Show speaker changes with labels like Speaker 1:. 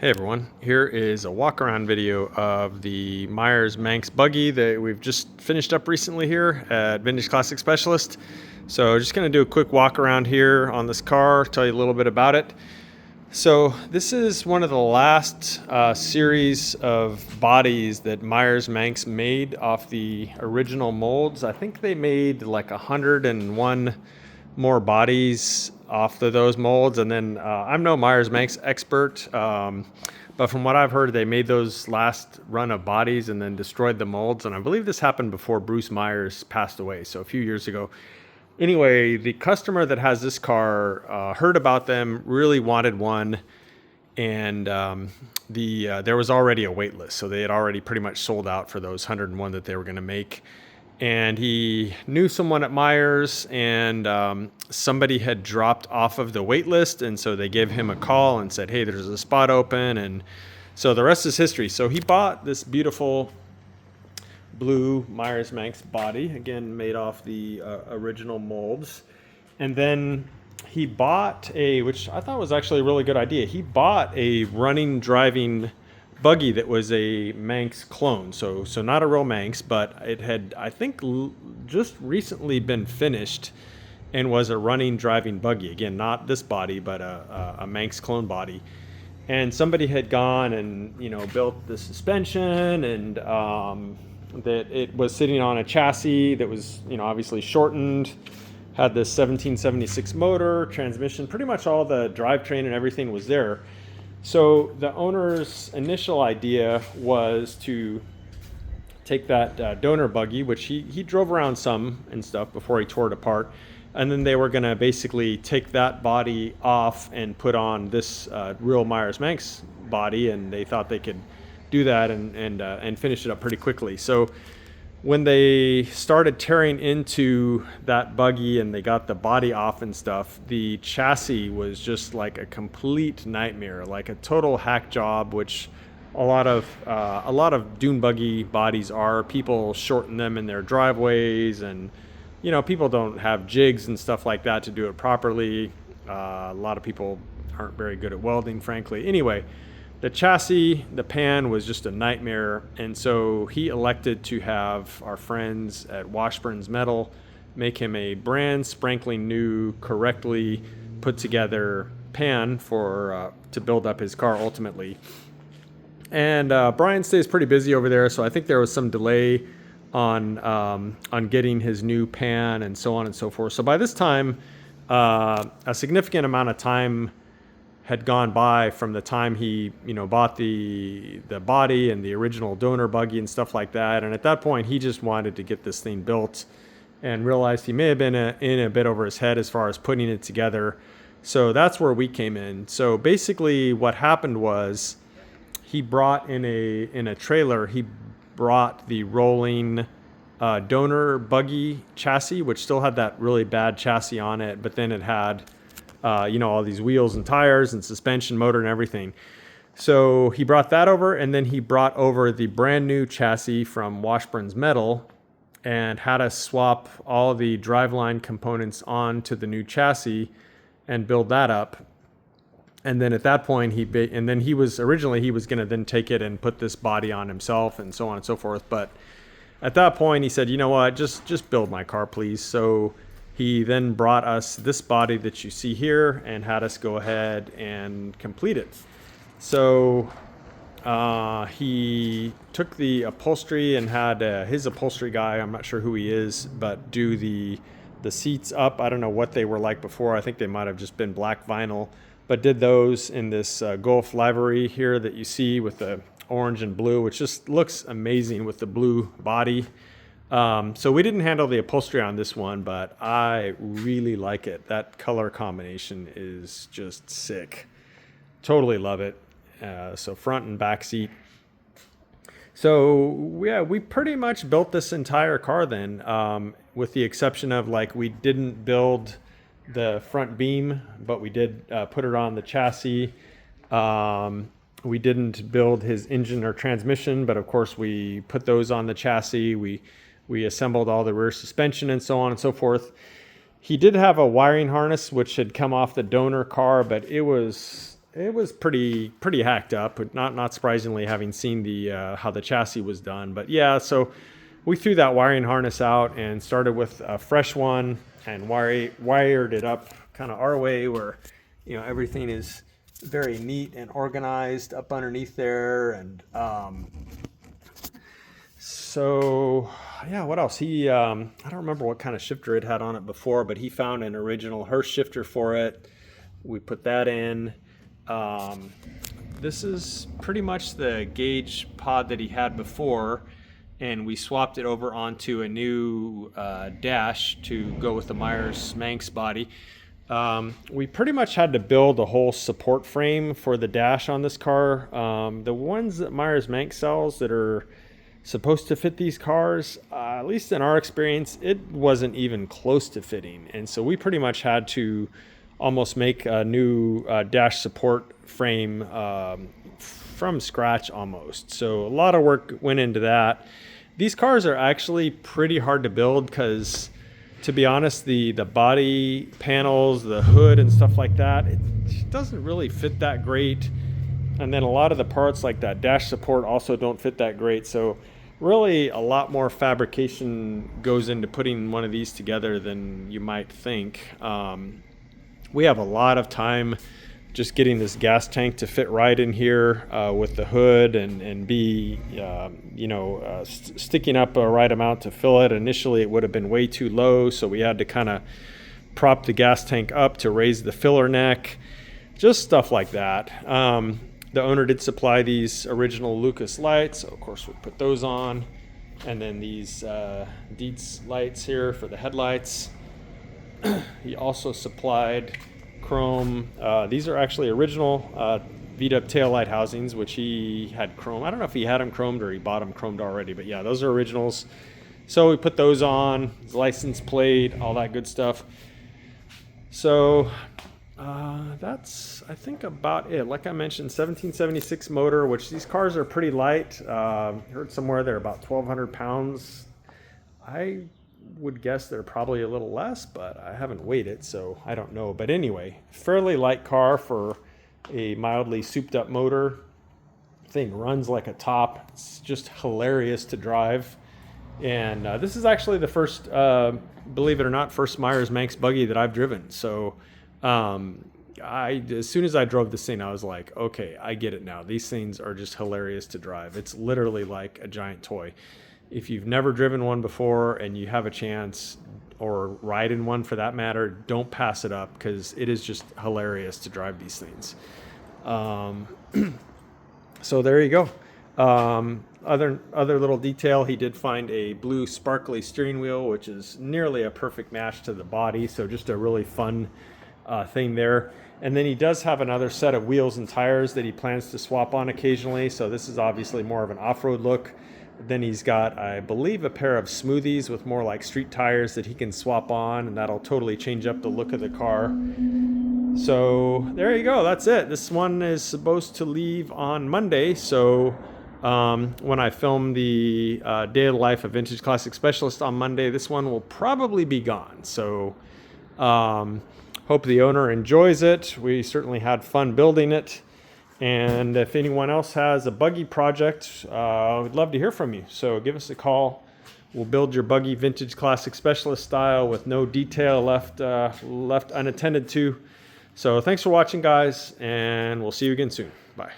Speaker 1: Hey everyone, here is a walk around video of the Meyers Manx Buggy that we've just finished up recently here at Vintage Classic Specialist. So just going to do a quick walk around here on this car, tell you a little bit about it. So this is one of the last series of bodies that Meyers Manx made off the original molds. I think they made like 101 more bodies off of those molds, and then I'm no Meyers Manx expert, but from what I've heard, they made those last run of bodies and then destroyed the molds, and I believe this happened before Bruce Meyers passed away, so a few years ago. Anyway, the customer that has this car heard about them, really wanted one, and there was already a wait list, so they had already pretty much sold out for those 101 that they were going to make. And he knew someone at Meyers, and somebody had dropped off of the wait list, and so they gave him a call and said, hey, there's a spot open, and so the rest is history. So he bought this beautiful blue Meyers Manx body, again made off the original molds, and then he bought which I thought was actually a really good idea, he bought a running driving buggy that was a Manx clone, so not a real Manx, but it had, I think, just recently been finished and was a running driving buggy. Again, not this body, but a Manx clone body. And somebody had gone and built the suspension, and that it was sitting on a chassis that was obviously shortened, had this 1776 motor, transmission, pretty much all the drivetrain and everything was there. So the owner's initial idea was to take that donor buggy, which he drove around some and stuff before he tore it apart, and then they were going to basically take that body off and put on this real Meyers Manx body, and they thought they could do that and finish it up pretty quickly. So when they started tearing into that buggy and they got the body off and stuff, the chassis was just like a complete nightmare, like a total hack job, which a lot of dune buggy bodies are. People shorten them in their driveways, and people don't have jigs and stuff like that to do it properly. A lot of people aren't very good at welding, frankly. Anyway, the chassis, the pan was just a nightmare, and so he elected to have our friends at Washburn's Metal make him a brand sprinkling new, correctly put together pan to build up his car ultimately. And Brian stays pretty busy over there, so I think there was some delay on getting his new pan and so on and so forth. So by this time, a significant amount of time had gone by from the time he bought the body and the original donor buggy and stuff like that, and at that point he just wanted to get this thing built and realized he may have been in a bit over his head as far as putting it together. So that's where we came in. So basically what happened was he brought in a trailer, he brought the rolling donor buggy chassis, which still had that really bad chassis on it, but then it had all these wheels and tires and suspension, motor and everything. So he brought that over, and then he brought over the brand new chassis from Washburn's Metal and had us swap all the driveline components onto the new chassis and build that up. And then at that point, he was going to then take it and put this body on himself and so on and so forth. But at that point, he said, you know what, just build my car, please. So he then brought us this body that you see here and had us go ahead and complete it. So he took the upholstery and had his upholstery guy, I'm not sure who he is, but do the seats up. I don't know what they were like before. I think they might have just been black vinyl, but did those in this Gulf livery here that you see with the orange and blue, which just looks amazing with the blue body. So we didn't handle the upholstery on this one, but I really like it. That color combination is just sick. Totally love it. So front and back seat. So yeah, we pretty much built this entire car then, with the exception of we didn't build the front beam, but we did put it on the chassis. We didn't build his engine or transmission, but of course we put those on the chassis. We assembled all the rear suspension and so on and so forth. He did have a wiring harness which had come off the donor car, but it was it was pretty hacked up, but not surprisingly, having seen the how the chassis was done. But yeah, so we threw that wiring harness out and started with a fresh one and wired it up kind of our way, where everything is very neat and organized up underneath there. And so yeah, what else? He I don't remember what kind of shifter it had on it before, but he found an original Hurst shifter for it. We put that in. This is pretty much the gauge pod that he had before, and we swapped it over onto a new dash to go with the Meyers Manx body. We pretty much had to build a whole support frame for the dash on this car. The ones that Meyers Manx sells that are supposed to fit these cars, at least in our experience, it wasn't even close to fitting. And so we pretty much had to almost make a new dash support frame from scratch almost. So a lot of work went into that. These cars are actually pretty hard to build because, to be honest, the body panels, the hood and stuff like that, it doesn't really fit that great. And then a lot of the parts like that dash support also don't fit that great. So really a lot more fabrication goes into putting one of these together than you might think. We have a lot of time just getting this gas tank to fit right in here with the hood and be, sticking up a right amount to fill it. Initially, it would have been way too low, so we had to kind of prop the gas tank up to raise the filler neck, just stuff like that. The owner did supply these original Lucas lights, so of course we put those on, and then these Dietz lights here for the headlights. He also supplied chrome. These are actually original V-dub taillight housings, which he had chrome. I don't know if he had them chromed or he bought them chromed already, but yeah, those are originals. So we put those on, his license plate, all that good stuff. So that's, I think, about it. Like I mentioned, 1776 motor, which these cars are pretty light. Heard somewhere they're about 1,200 pounds. I would guess they're probably a little less, but I haven't weighed it, so I don't know. But anyway, fairly light car for a mildly souped up motor. Thing runs like a top. It's just hilarious to drive. And this is actually the first, believe it or not, first Meyers Manx buggy that I've driven. So as soon as I drove this thing, I was like, okay, I get it now. These things are just hilarious to drive. It's literally like a giant toy. If you've never driven one before and you have a chance, or ride in one for that matter, don't pass it up, because it is just hilarious to drive these things. So there you go. Other little detail, he did find a blue sparkly steering wheel, which is nearly a perfect match to the body. So just a really fun thing there. And then he does have another set of wheels and tires that he plans to swap on occasionally. So this is obviously more of an off-road look. Then he's got, I believe, a pair of smoothies with more like street tires that he can swap on, and that'll totally change up the look of the car. So there you go. That's it. This one is supposed to leave on Monday. So when I film the Day of the Life of Vintage Classic Specialist on Monday, this one will probably be gone. So hope the owner enjoys it. We certainly had fun building it. And if anyone else has a buggy project, we'd love to hear from you. So give us a call. We'll build your buggy Vintage Classic Specialist style with no detail left unattended to. So thanks for watching, guys, and we'll see you again soon. Bye.